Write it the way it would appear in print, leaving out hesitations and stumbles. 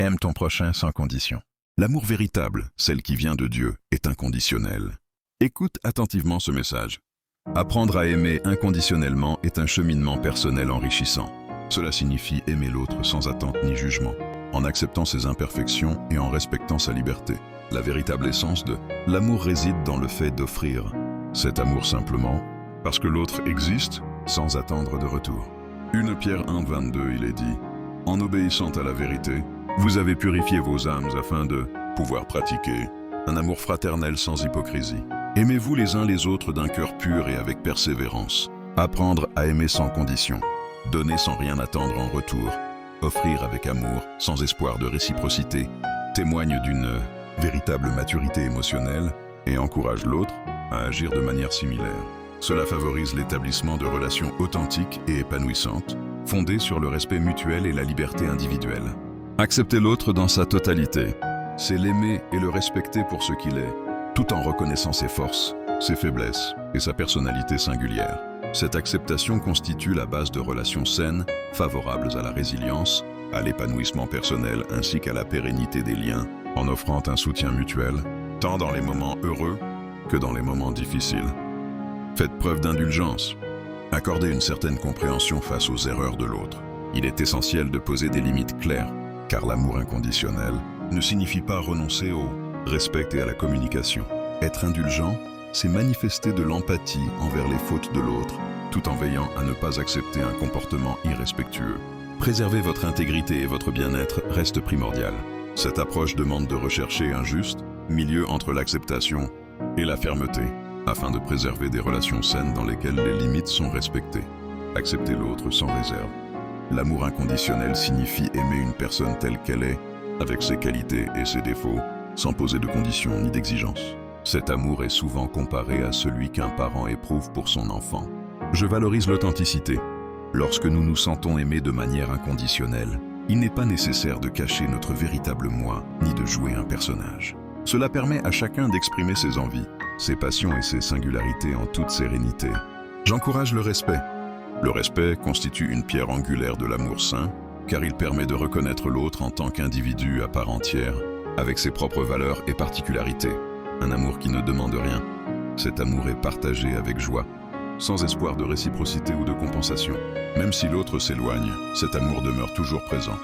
Aime ton prochain sans condition. L'amour véritable, celle qui vient de Dieu, est inconditionnel. Écoute attentivement ce message. Apprendre à aimer inconditionnellement est un cheminement personnel enrichissant. Cela signifie aimer l'autre sans attente ni jugement, en acceptant ses imperfections et en respectant sa liberté. La véritable essence de l'amour réside dans le fait d'offrir cet amour simplement, parce que l'autre existe, sans attendre de retour. 1 Pierre 1,22, il est dit « En obéissant à la vérité, vous avez purifié vos âmes afin de pouvoir pratiquer un amour fraternel sans hypocrisie. Aimez-vous les uns les autres d'un cœur pur et avec persévérance. Apprendre à aimer sans condition. Donner sans rien attendre en retour. Offrir avec amour, sans espoir de réciprocité, témoigne d'une véritable maturité émotionnelle et encourage l'autre à agir de manière similaire. Cela favorise l'établissement de relations authentiques et épanouissantes, fondées sur le respect mutuel et la liberté individuelle. Accepter l'autre dans sa totalité, c'est l'aimer et le respecter pour ce qu'il est, tout en reconnaissant ses forces, ses faiblesses et sa personnalité singulière. Cette acceptation constitue la base de relations saines, favorables à la résilience, à l'épanouissement personnel ainsi qu'à la pérennité des liens, en offrant un soutien mutuel, tant dans les moments heureux que dans les moments difficiles. Faites preuve d'indulgence. Accordez une certaine compréhension face aux erreurs de l'autre. Il est essentiel de poser des limites claires, car l'amour inconditionnel ne signifie pas renoncer au respect et à la communication. Être indulgent, c'est manifester de l'empathie envers les fautes de l'autre, tout en veillant à ne pas accepter un comportement irrespectueux. Préserver votre intégrité et votre bien-être reste primordial. Cette approche demande de rechercher un juste milieu entre l'acceptation et la fermeté, afin de préserver des relations saines dans lesquelles les limites sont respectées. Accepter l'autre sans réserve. L'amour inconditionnel signifie aimer une personne telle qu'elle est, avec ses qualités et ses défauts, sans poser de conditions ni d'exigences. Cet amour est souvent comparé à celui qu'un parent éprouve pour son enfant. Je valorise l'authenticité. Lorsque nous nous sentons aimés de manière inconditionnelle, il n'est pas nécessaire de cacher notre véritable moi, ni de jouer un personnage. Cela permet à chacun d'exprimer ses envies, ses passions et ses singularités en toute sérénité. J'encourage le respect. Le respect constitue une pierre angulaire de l'amour sain, car il permet de reconnaître l'autre en tant qu'individu à part entière, avec ses propres valeurs et particularités. Un amour qui ne demande rien. Cet amour est partagé avec joie, sans espoir de réciprocité ou de compensation. Même si l'autre s'éloigne, cet amour demeure toujours présent.